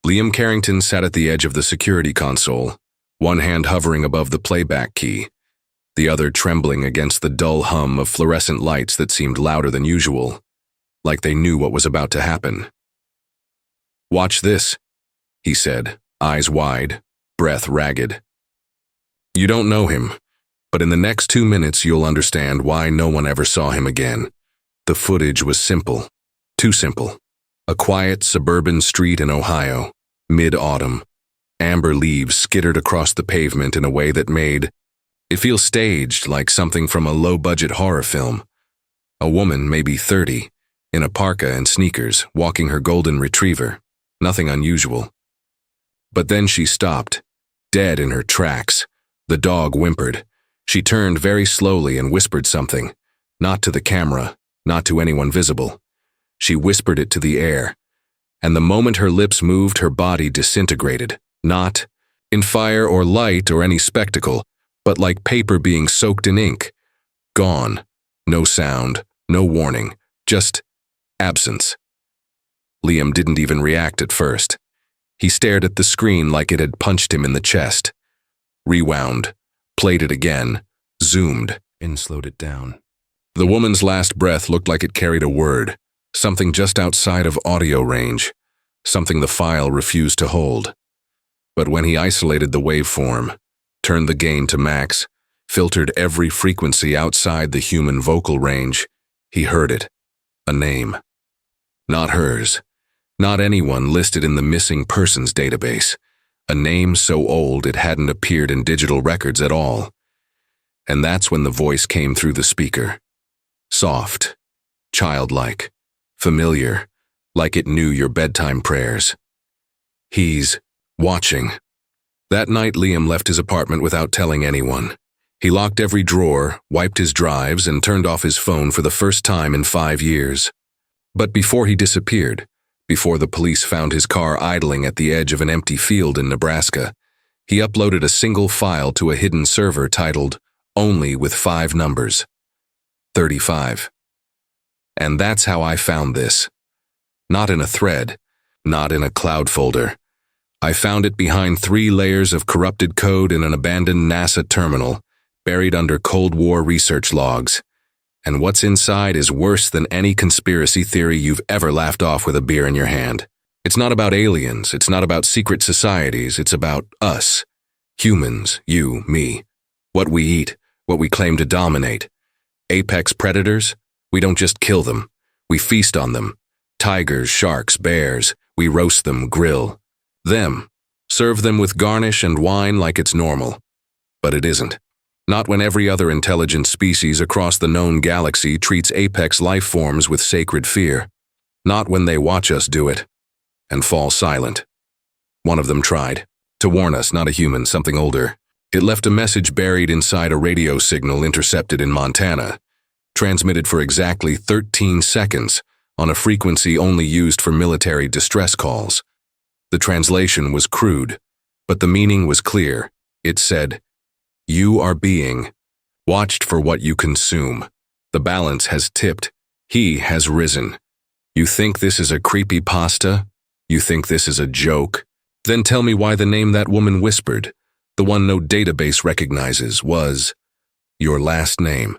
Liam Carrington sat at the edge of the security console, one hand hovering above the playback key, the other trembling against the dull hum of fluorescent lights that seemed louder than usual, like they knew what was about to happen. "Watch this," he said, eyes wide, breath ragged. "You don't know him, but in the next 2 minutes you'll understand why no one ever saw him again." The footage was simple, too simple. A quiet suburban street in Ohio, mid-autumn. Amber leaves skittered across the pavement in a way that made it feel staged, like something from a low-budget horror film. A woman, maybe 30, in a parka and sneakers, walking her golden retriever. Nothing unusual. But then she stopped, dead in her tracks. The dog whimpered. She turned very slowly and whispered something, not to the camera, not to anyone visible. She whispered it to the air, and the moment her lips moved, her body disintegrated, not in fire or light or any spectacle, but like paper being soaked in ink. Gone. No sound, no warning, just absence. Liam didn't even react at first. He stared at the screen like it had punched him in the chest. Rewound, played it again, zoomed, and slowed it down. The woman's last breath looked like it carried a word, something just outside of audio range, something the file refused to hold. But when he isolated the waveform, turned the gain to max, filtered every frequency outside the human vocal range, he heard it. A name. Not hers. Not anyone listed in the missing persons database. A name so old it hadn't appeared in digital records at all. And that's when the voice came through the speaker. Soft, childlike, familiar, like it knew your bedtime prayers. "He's watching." That night, Liam left his apartment without telling anyone. He locked every drawer, wiped his drives, and turned off his phone for the first time in 5 years. But before he disappeared, before the police found his car idling at the edge of an empty field in Nebraska, he uploaded a single file to a hidden server titled "Only with 5 numbers." 35. And that's how I found this. Not in a thread, not in a cloud folder. I found it behind 3 layers of corrupted code in an abandoned NASA terminal, buried under Cold War research logs. And what's inside is worse than any conspiracy theory you've ever laughed off with a beer in your hand. It's not about aliens, it's not about secret societies, it's about us. Humans, you, me. What we eat, what we claim to dominate. Apex predators? We don't just kill them, we feast on them. Tigers, sharks, bears, we roast them, grill. Them. Serve them with garnish and wine like it's normal. But it isn't. Not when every other intelligent species across the known galaxy treats apex life forms with sacred fear. Not when they watch us do it and fall silent. One of them tried. To warn us, not a human, something older. It left a message buried inside a radio signal intercepted in Montana, transmitted for exactly 13 seconds on a frequency only used for military distress calls. The translation was crude, but the meaning was clear. It said, "You are being watched for what you consume. The balance has tipped. He has risen. You think this is a creepypasta? You think this is a joke? Then tell me why the name that woman whispered, the one no database recognizes, was your last name.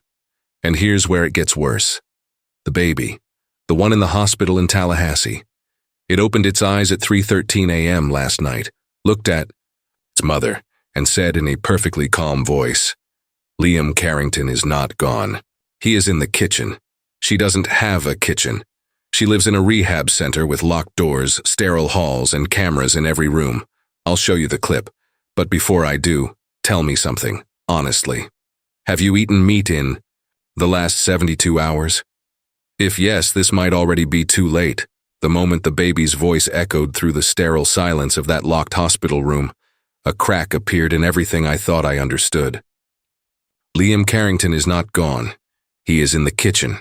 And here's where it gets worse. The baby, the one in the hospital in Tallahassee. It opened its eyes at 3:13 a.m. last night, looked at its mother, and said in a perfectly calm voice, "Liam Carrington is not gone. He is in the kitchen. She doesn't have a kitchen. She lives in a rehab center with locked doors, sterile halls, and cameras in every room. I'll show you the clip. But before I do, tell me something, honestly. Have you eaten meat in the last 72 hours? If yes, this might already be too late." The moment the baby's voice echoed through the sterile silence of that locked hospital room, a crack appeared in everything I thought I understood. Liam Carrington is not gone. He is in the kitchen.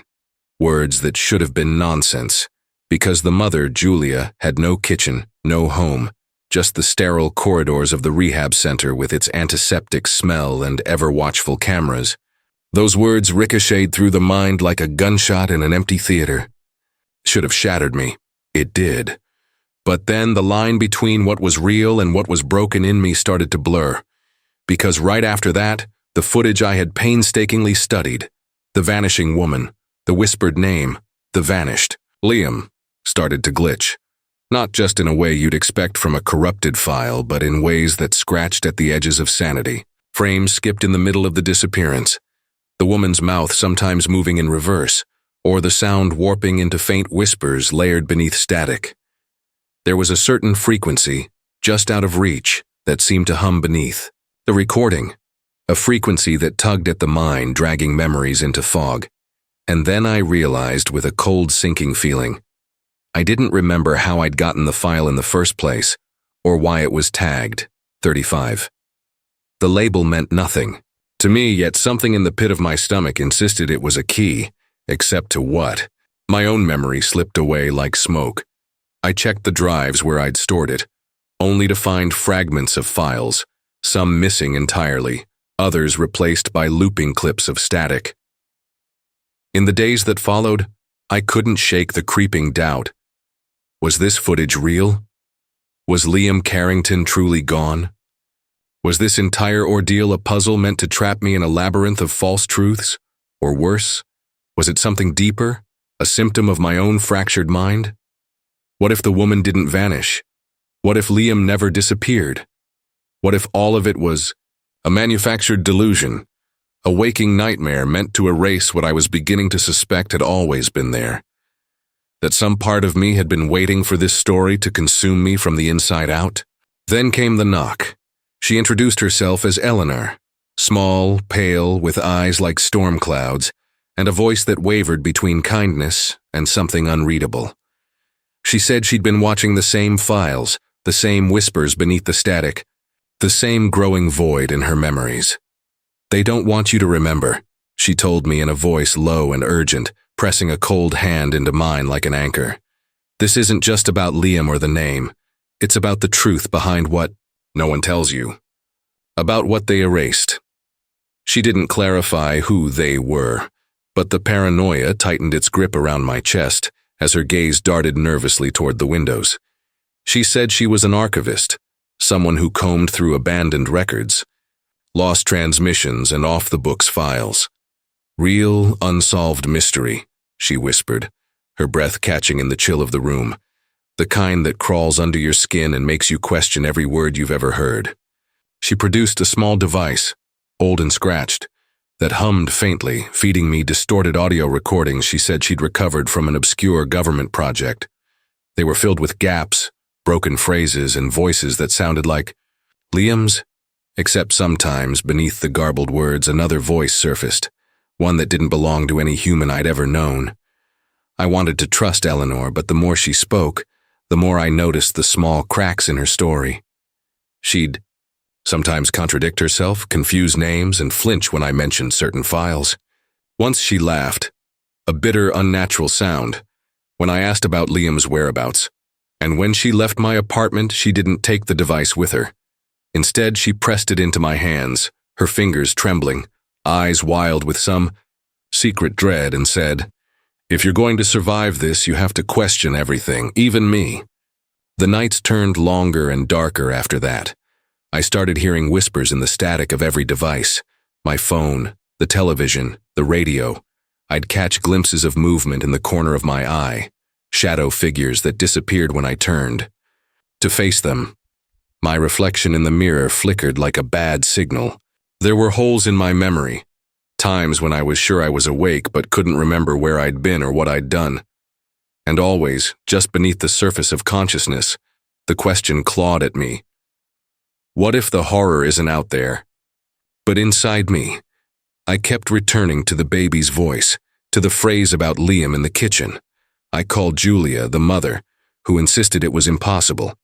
Words that should have been nonsense, because the mother, Julia, had no kitchen, no home, just the sterile corridors of the rehab center with its antiseptic smell and ever-watchful cameras. Those words ricocheted through the mind like a gunshot in an empty theater. Should have shattered me. It did. But then the line between what was real and what was broken in me started to blur. Because right after that, the footage I had painstakingly studied, the vanishing woman, the whispered name, the vanished, Liam, started to glitch. Not just in a way you'd expect from a corrupted file, but in ways that scratched at the edges of sanity. Frames skipped in the middle of the disappearance, the woman's mouth sometimes moving in reverse, or the sound warping into faint whispers layered beneath static. There was a certain frequency, just out of reach, that seemed to hum beneath. The recording, a frequency that tugged at the mind, dragging memories into fog. And then I realized with a cold sinking feeling, I didn't remember how I'd gotten the file in the first place, or why it was tagged 35. The label meant nothing to me, yet something in the pit of my stomach insisted it was a key, except to what? My own memory slipped away like smoke. I checked the drives where I'd stored it, only to find fragments of files, some missing entirely, others replaced by looping clips of static. In the days that followed, I couldn't shake the creeping doubt. Was this footage real? Was Liam Carrington truly gone? Was this entire ordeal a puzzle meant to trap me in a labyrinth of false truths? Or worse, was it something deeper, a symptom of my own fractured mind? What if the woman didn't vanish? What if Liam never disappeared? What if all of it was a manufactured delusion, a waking nightmare meant to erase what I was beginning to suspect had always been there? That some part of me had been waiting for this story to consume me from the inside out? Then came the knock. She introduced herself as Eleanor, small, pale, with eyes like storm clouds, and a voice that wavered between kindness and something unreadable. She said she'd been watching the same files, the same whispers beneath the static, the same growing void in her memories. "They don't want you to remember," she told me in a voice low and urgent, pressing a cold hand into mine like an anchor. "This isn't just about Liam or the name. It's about the truth behind what no one tells you. About what they erased." She didn't clarify who they were, but the paranoia tightened its grip around my chest as her gaze darted nervously toward the windows. She said she was an archivist, someone who combed through abandoned records, lost transmissions and off-the-books files. "Real, unsolved mystery," she whispered, her breath catching in the chill of the room, the kind that crawls under your skin and makes you question every word you've ever heard. She produced a small device, old and scratched, that hummed faintly, feeding me distorted audio recordings she said she'd recovered from an obscure government project. They were filled with gaps, broken phrases, and voices that sounded like Liam's, except sometimes, beneath the garbled words, another voice surfaced, one that didn't belong to any human I'd ever known. I wanted to trust Eleanor, but the more she spoke, the more I noticed the small cracks in her story. She'd sometimes contradict herself, confuse names, and flinch when I mentioned certain files. Once she laughed, a bitter, unnatural sound, when I asked about Liam's whereabouts. And when she left my apartment, she didn't take the device with her. Instead, she pressed it into my hands, her fingers trembling, eyes wild with some secret dread, and said, "If you're going to survive this, you have to question everything, even me." The nights turned longer and darker after that. I started hearing whispers in the static of every device, my phone, the television, the radio. I'd catch glimpses of movement in the corner of my eye, shadow figures that disappeared when I turned. To face them, my reflection in the mirror flickered like a bad signal. There were holes in my memory, times when I was sure I was awake but couldn't remember where I'd been or what I'd done. And always, just beneath the surface of consciousness, the question clawed at me. What if the horror isn't out there? But inside me, I kept returning to the baby's voice, to the phrase about Liam in the kitchen. I called Julia, the mother, who insisted it was impossible.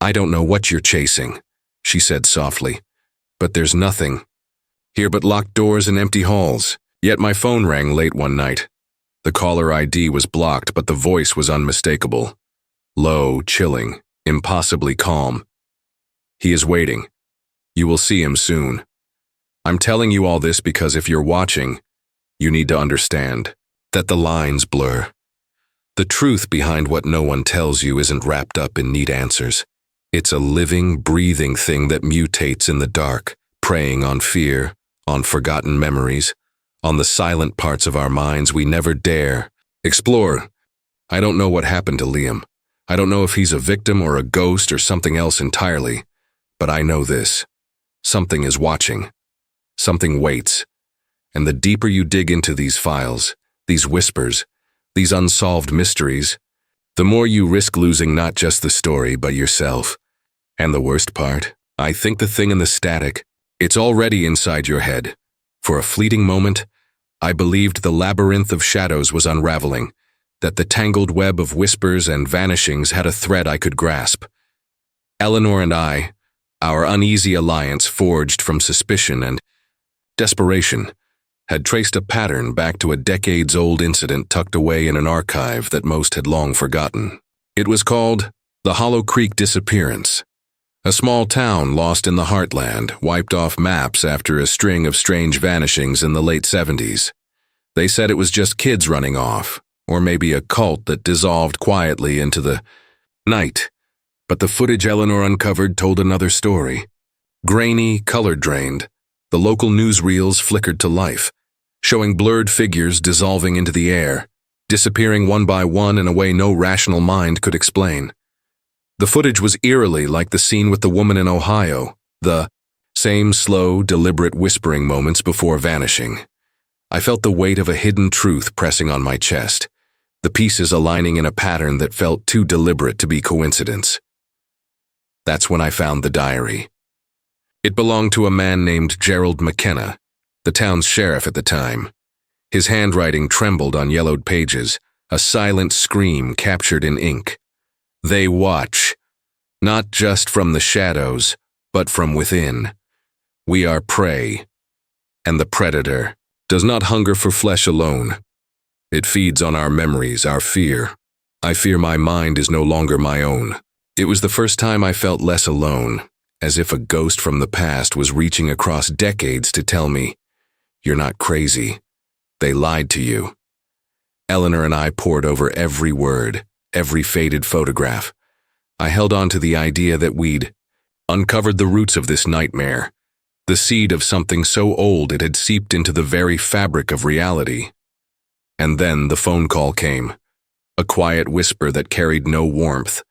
"I don't know what you're chasing," she said softly, "but there's nothing here but locked doors and empty halls." Yet my phone rang late one night. The caller ID was blocked, but the voice was unmistakable. Low, chilling, impossibly calm. "He is waiting. You will see him soon. I'm telling you all this because if you're watching, you need to understand that the lines blur. The truth behind what no one tells you isn't wrapped up in neat answers. It's a living, breathing thing that mutates in the dark, preying on fear, on forgotten memories, on the silent parts of our minds we never dare explore. I don't know what happened to Liam. I don't know if he's a victim or a ghost or something else entirely, but I know this. Something is watching. Something waits. And the deeper you dig into these files, these whispers, these unsolved mysteries, the more you risk losing not just the story, but yourself. And the worst part, I think the thing in the static, it's already inside your head. For a fleeting moment, I believed the labyrinth of shadows was unraveling, that the tangled web of whispers and vanishings had a thread I could grasp. Eleanor and I, our uneasy alliance forged from suspicion and desperation, had traced a pattern back to a decades-old incident tucked away in an archive that most had long forgotten. It was called the Hollow Creek Disappearance, a small town lost in the heartland, wiped off maps after a string of strange vanishings in the late 70s. They said it was just kids running off, or maybe a cult that dissolved quietly into the night. But the footage Eleanor uncovered told another story. Grainy, color-drained, the local newsreels flickered to life, showing blurred figures dissolving into the air, disappearing one by one in a way no rational mind could explain. The footage was eerily like the scene with the woman in Ohio, the same slow, deliberate whispering moments before vanishing. I felt the weight of a hidden truth pressing on my chest, the pieces aligning in a pattern that felt too deliberate to be coincidence. That's when I found the diary. It belonged to a man named Gerald McKenna, the town's sheriff at the time. His handwriting trembled on yellowed pages, a silent scream captured in ink. They watch, not just from the shadows, but from within. We are prey, and the predator does not hunger for flesh alone. It feeds on our memories, our fear. I fear my mind is no longer my own. It was the first time I felt less alone, as if a ghost from the past was reaching across decades to tell me, "You're not crazy. They lied to you." Eleanor and I pored over every word, every faded photograph. I held on to the idea that we'd uncovered the roots of this nightmare, the seed of something so old it had seeped into the very fabric of reality. And then the phone call came, a quiet whisper that carried no warmth,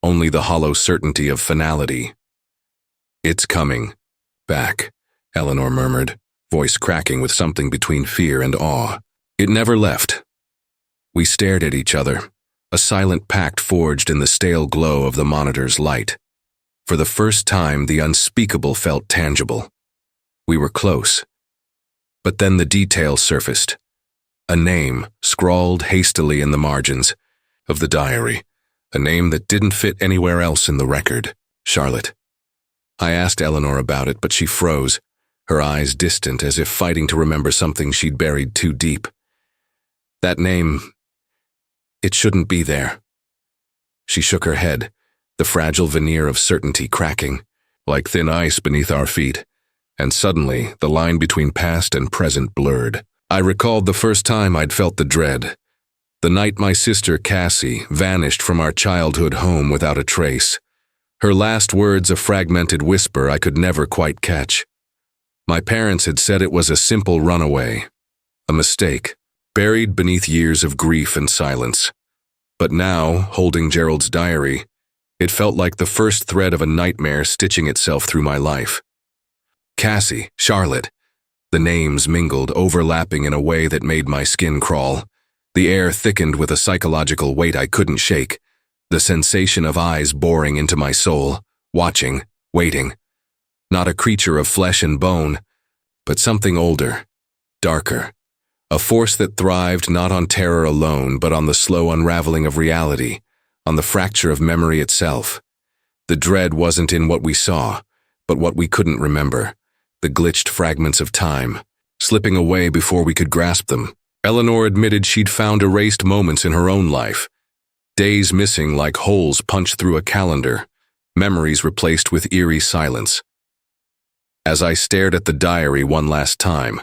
only the hollow certainty of finality. "It's coming. Back," Eleanor murmured, voice cracking with something between fear and awe. It never left. We stared at each other, a silent pact forged in the stale glow of the monitor's light. For the first time, the unspeakable felt tangible. We were close. But then the details surfaced. A name scrawled hastily in the margins of the diary, a name that didn't fit anywhere else in the record. Charlotte. I asked Eleanor about it, but she froze, her eyes distant as if fighting to remember something she'd buried too deep. That name, it shouldn't be there. She shook her head, the fragile veneer of certainty cracking, like thin ice beneath our feet, and suddenly the line between past and present blurred. I recalled the first time I'd felt the dread, the night my sister Cassie vanished from our childhood home without a trace. Her last words a fragmented whisper I could never quite catch. My parents had said it was a simple runaway, a mistake, buried beneath years of grief and silence. But now, holding Gerald's diary, it felt like the first thread of a nightmare stitching itself through my life. Cassie, Charlotte. The names mingled, overlapping in a way that made my skin crawl. The air thickened with a psychological weight I couldn't shake. The sensation of eyes boring into my soul, watching, waiting. Not a creature of flesh and bone, but something older, darker. A force that thrived not on terror alone, but on the slow unraveling of reality, on the fracture of memory itself. The dread wasn't in what we saw, but what we couldn't remember. The glitched fragments of time, slipping away before we could grasp them. Eleanor admitted she'd found erased moments in her own life. Days missing like holes punched through a calendar, memories replaced with eerie silence. As I stared at the diary one last time,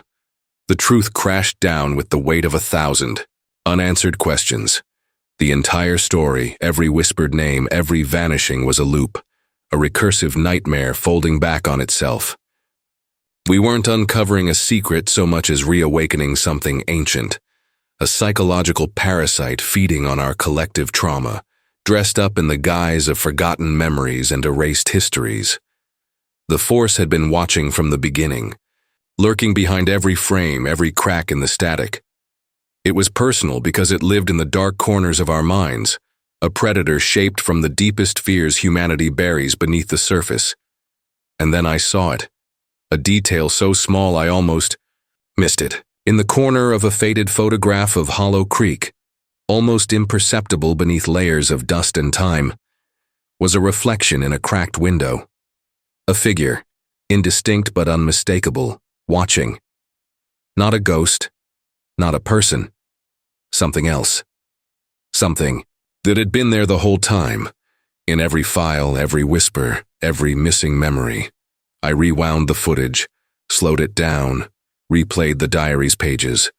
the truth crashed down with the weight of 1,000 unanswered questions. The entire story, every whispered name, every vanishing was a loop, a recursive nightmare folding back on itself. We weren't uncovering a secret so much as reawakening something ancient, a psychological parasite feeding on our collective trauma, dressed up in the guise of forgotten memories and erased histories. The force had been watching from the beginning, lurking behind every frame, every crack in the static. It was personal because it lived in the dark corners of our minds, a predator shaped from the deepest fears humanity buries beneath the surface. And then I saw it, a detail so small I almost missed it. In the corner of a faded photograph of Hollow Creek, almost imperceptible beneath layers of dust and time, was a reflection in a cracked window. A figure, indistinct but unmistakable, watching. Not a ghost, not a person. Something else. Something that had been there the whole time, in every file, every whisper, every missing memory. I rewound the footage, slowed it down, replayed the diary's pages.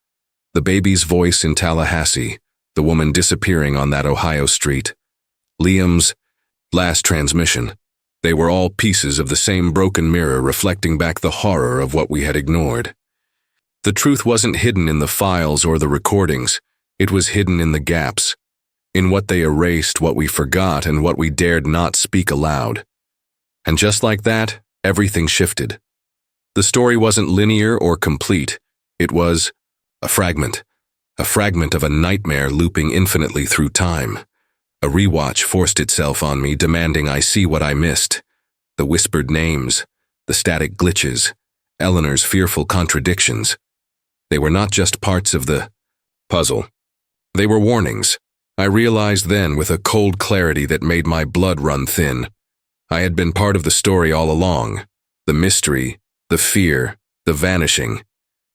The baby's voice in Tallahassee, the woman disappearing on that Ohio street. Liam's last transmission. They were all pieces of the same broken mirror reflecting back the horror of what we had ignored. The truth wasn't hidden in the files or the recordings. It was hidden in the gaps, in what they erased, what we forgot, and what we dared not speak aloud. And just like that, everything shifted. The story wasn't linear or complete. It was a fragment of a nightmare looping infinitely through time. A rewatch forced itself on me, demanding I see what I missed. The whispered names, the static glitches, Eleanor's fearful contradictions. They were not just parts of the puzzle. They were warnings. I realized then with a cold clarity that made my blood run thin. I had been part of the story all along. The mystery, the fear, the vanishing.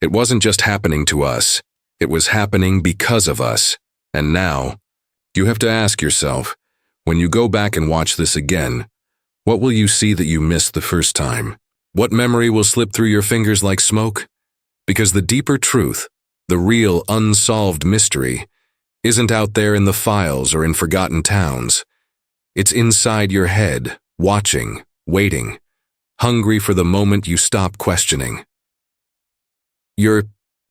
It wasn't just happening to us. It was happening because of us. And now, you have to ask yourself, when you go back and watch this again, what will you see that you missed the first time? What memory will slip through your fingers like smoke? Because the deeper truth, the real unsolved mystery, isn't out there in the files or in forgotten towns. It's inside your head, watching, waiting, hungry for the moment you stop questioning. You're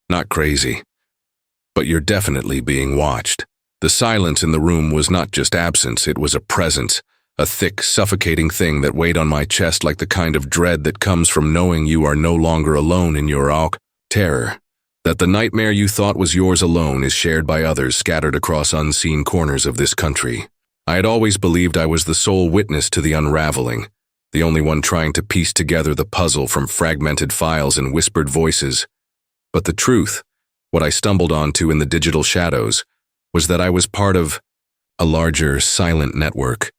not crazy, but you're definitely being watched. The silence in the room was not just absence, it was a presence, a thick, suffocating thing that weighed on my chest like the kind of dread that comes from knowing you are no longer alone in your terror. That the nightmare you thought was yours alone is shared by others scattered across unseen corners of this country. I had always believed I was the sole witness to the unraveling, the only one trying to piece together the puzzle from fragmented files and whispered voices. But the truth, what I stumbled onto in the digital shadows, was that I was part of a larger, silent network.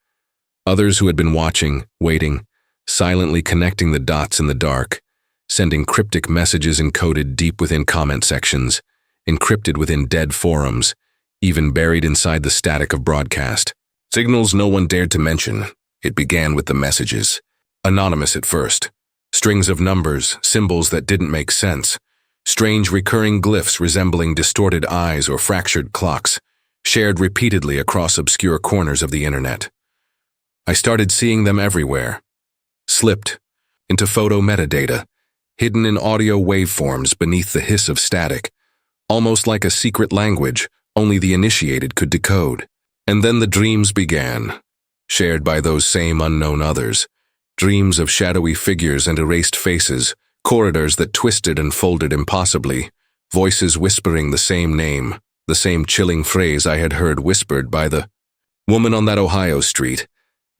Others who had been watching, waiting, silently connecting the dots in the dark, sending cryptic messages encoded deep within comment sections, encrypted within dead forums, even buried inside the static of broadcast. Signals no one dared to mention. It began with the messages. Anonymous at first. Strings of numbers, symbols that didn't make sense. Strange recurring glyphs resembling distorted eyes or fractured clocks, shared repeatedly across obscure corners of the internet. I started seeing them everywhere. Slipped into photo metadata, hidden in audio waveforms beneath the hiss of static, almost like a secret language only the initiated could decode. And then the dreams began, shared by those same unknown others. Dreams of shadowy figures and erased faces, corridors that twisted and folded impossibly, voices whispering the same name, the same chilling phrase I had heard whispered by the woman on that Ohio street,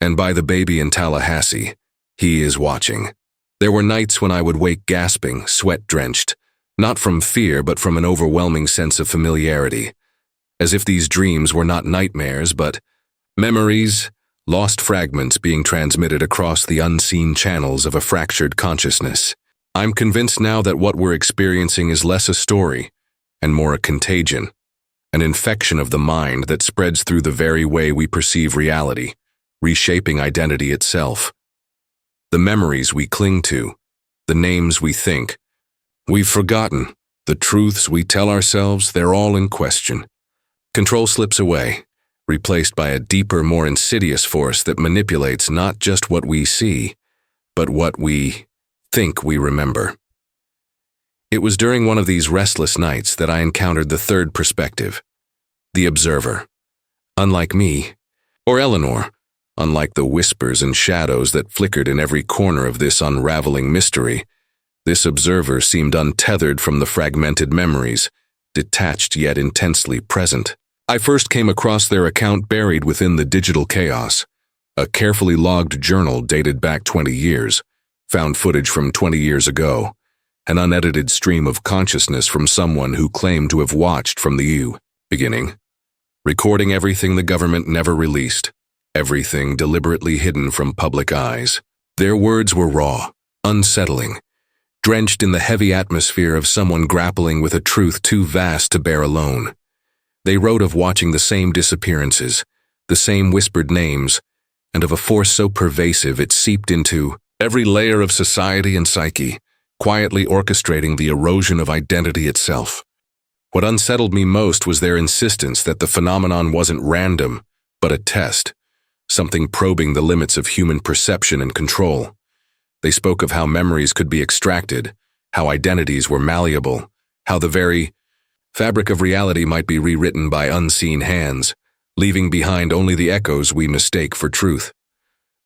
and by the baby in Tallahassee. He is watching. There were nights when I would wake gasping, sweat-drenched, not from fear but from an overwhelming sense of familiarity, as if these dreams were not nightmares but memories, lost fragments being transmitted across the unseen channels of a fractured consciousness. I'm convinced now that what we're experiencing is less a story and more a contagion, an infection of the mind that spreads through the very way we perceive reality, reshaping identity itself. The memories we cling to, the names we think we've forgotten, the truths we tell ourselves, they're all in question. Control slips away. replaced by a deeper, more insidious force that manipulates not just what we see, but what we think we remember. It was during one of these restless nights that I encountered the third perspective, the observer. Unlike me, or Eleanor, unlike the whispers and shadows that flickered in every corner of this unraveling mystery, this observer seemed untethered from the fragmented memories, detached yet intensely present. I first came across their account buried within the digital chaos, a carefully logged journal dated back 20 years, found footage from 20 years ago, an unedited stream of consciousness from someone who claimed to have watched from the beginning, recording everything the government never released, everything deliberately hidden from public eyes. Their words were raw, unsettling, drenched in the heavy atmosphere of someone grappling with a truth too vast to bear alone. They wrote of watching the same disappearances, the same whispered names, and of a force so pervasive it seeped into every layer of society and psyche, quietly orchestrating the erosion of identity itself. What unsettled me most was their insistence that the phenomenon wasn't random, but a test, something probing the limits of human perception and control. They spoke of how memories could be extracted, how identities were malleable, how the very fabric of reality might be rewritten by unseen hands, leaving behind only the echoes we mistake for truth.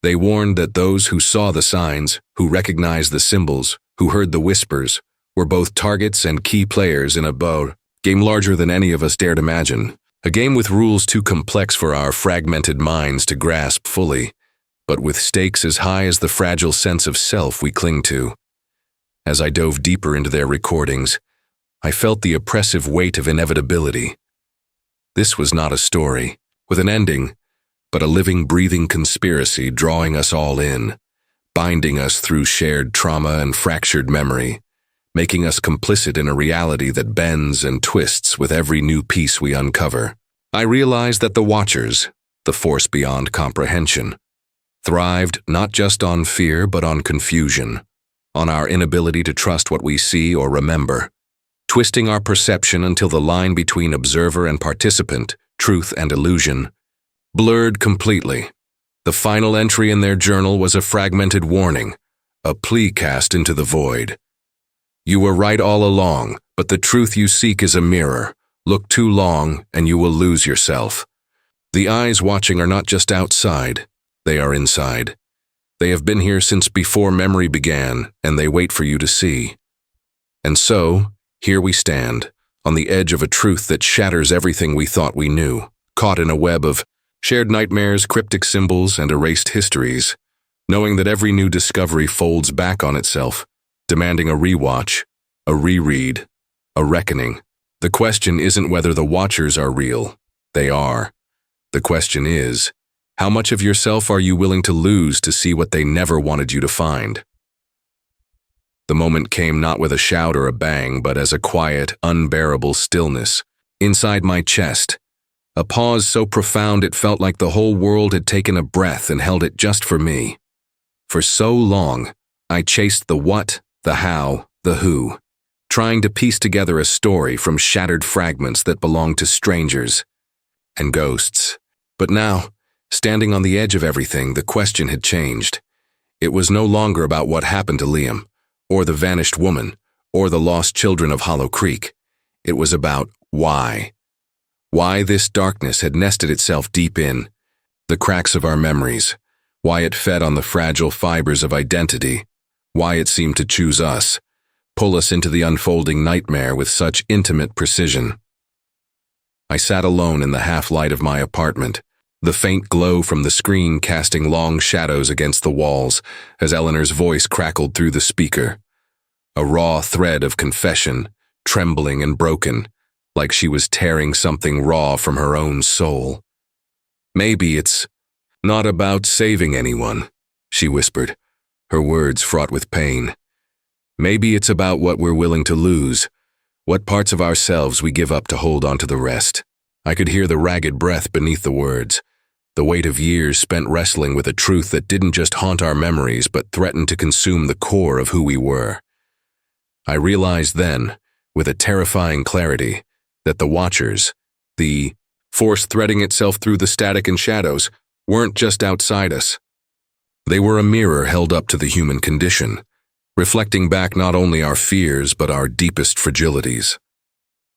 They warned that those who saw the signs, who recognized the symbols, who heard the whispers, were both targets and key players in a game larger than any of us dared imagine, a game with rules too complex for our fragmented minds to grasp fully, but with stakes as high as the fragile sense of self we cling to. As I dove deeper into their recordings, I felt the oppressive weight of inevitability. This was not a story with an ending, but a living, breathing conspiracy drawing us all in, binding us through shared trauma and fractured memory, making us complicit in a reality that bends and twists with every new piece we uncover. I realized that the Watchers, the force beyond comprehension, thrived not just on fear but on confusion, on our inability to trust what we see or remember, twisting our perception until the line between observer and participant, truth and illusion, blurred completely. The final entry in their journal was a fragmented warning, a plea cast into the void. You were right all along, but the truth you seek is a mirror. Look too long and you will lose yourself. The eyes watching are not just outside, they are inside. They have been here since before memory began, and they wait for you to see. And so, here we stand, on the edge of a truth that shatters everything we thought we knew, caught in a web of shared nightmares, cryptic symbols, and erased histories, knowing that every new discovery folds back on itself, demanding a rewatch, a reread, a reckoning. The question isn't whether the Watchers are real. They are. The question is, how much of yourself are you willing to lose to see what they never wanted you to find? The moment came not with a shout or a bang, but as a quiet, unbearable stillness. Inside my chest, a pause so profound it felt like the whole world had taken a breath and held it just for me. For so long, I chased the what, the how, the who, trying to piece together a story from shattered fragments that belonged to strangers and ghosts. But now, standing on the edge of everything, the question had changed. It was no longer about what happened to Liam, or the vanished woman, or the lost children of Hollow Creek. It was about why. Why this darkness had nested itself deep in the cracks of our memories, why it fed on the fragile fibers of identity, why it seemed to choose us, pull us into the unfolding nightmare with such intimate precision. I sat alone in the half-light of my apartment, the faint glow from the screen casting long shadows against the walls as Eleanor's voice crackled through the speaker. A raw thread of confession, trembling and broken, like she was tearing something raw from her own soul. Maybe it's not about saving anyone, she whispered, her words fraught with pain. Maybe it's about what we're willing to lose, what parts of ourselves we give up to hold on to the rest. I could hear the ragged breath beneath the words, the weight of years spent wrestling with a truth that didn't just haunt our memories but threatened to consume the core of who we were. I realized then, with a terrifying clarity, that the Watchers, the force threading itself through the static and shadows, weren't just outside us. They were a mirror held up to the human condition, reflecting back not only our fears but our deepest fragilities.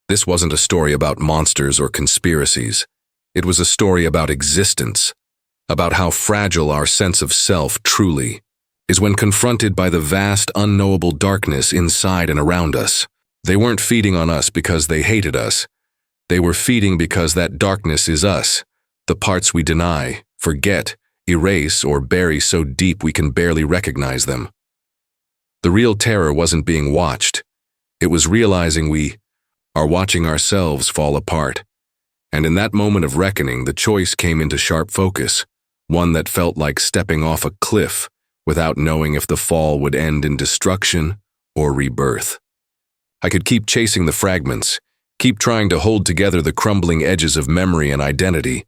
This wasn't a story about monsters or conspiracies. It was a story about existence, about how fragile our sense of self truly is when confronted by the vast, unknowable darkness inside and around us. They weren't feeding on us because they hated us. They were feeding because that darkness is us, the parts we deny, forget, erase, or bury so deep we can barely recognize them. The real terror wasn't being watched. It was realizing we are watching ourselves fall apart. And in that moment of reckoning, the choice came into sharp focus, one that felt like stepping off a cliff without knowing if the fall would end in destruction or rebirth. I could keep chasing the fragments, keep trying to hold together the crumbling edges of memory and identity,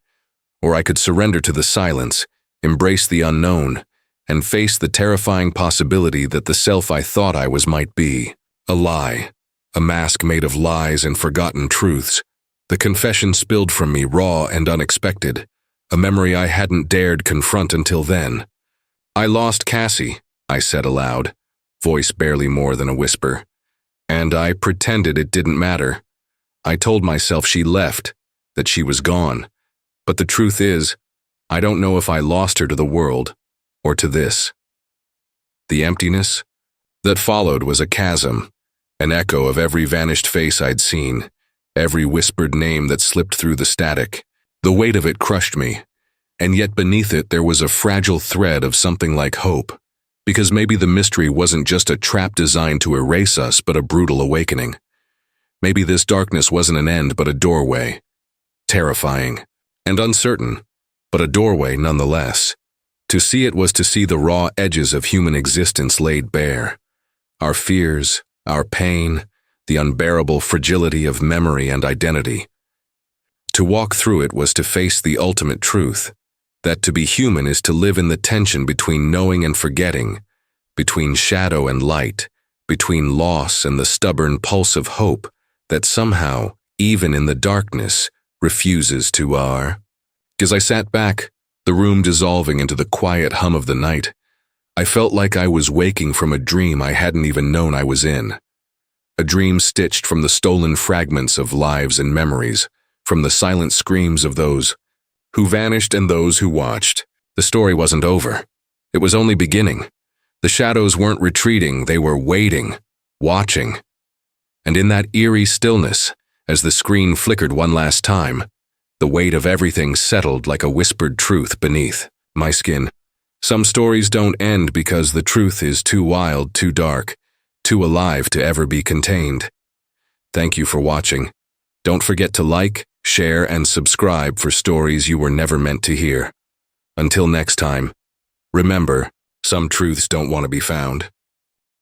or I could surrender to the silence, embrace the unknown, and face the terrifying possibility that the self I thought I was might be a lie, a mask made of lies and forgotten truths. The confession spilled from me raw and unexpected, a memory I hadn't dared confront until then. "I lost Cassie," I said aloud, voice barely more than a whisper. And I pretended it didn't matter. I told myself she left, that she was gone. But the truth is, I don't know if I lost her to the world or to this. The emptiness that followed was a chasm, an echo of every vanished face I'd seen, every whispered name that slipped through the static. The weight of it crushed me, and yet beneath it there was a fragile thread of something like hope, because maybe the mystery wasn't just a trap designed to erase us, but a brutal awakening. Maybe this darkness wasn't an end, but a doorway. Terrifying and uncertain, but a doorway nonetheless. To see it was to see the raw edges of human existence laid bare. Our fears, our pain, the unbearable fragility of memory and identity. To walk through it was to face the ultimate truth, that to be human is to live in the tension between knowing and forgetting, between shadow and light, between loss and the stubborn pulse of hope that somehow, even in the darkness, refuses to As I sat back, the room dissolving into the quiet hum of the night, I felt like I was waking from a dream I hadn't even known I was in. A dream stitched from the stolen fragments of lives and memories, from the silent screams of those who vanished and those who watched. The story wasn't over. It was only beginning. The shadows weren't retreating, they were waiting, watching. And in that eerie stillness, as the screen flickered one last time, the weight of everything settled like a whispered truth beneath my skin. Some stories don't end because the truth is too wild, too dark, too alive to ever be contained. Thank you for watching. Don't forget to like, share, and subscribe for stories you were never meant to hear. Until next time, remember, some truths don't want to be found.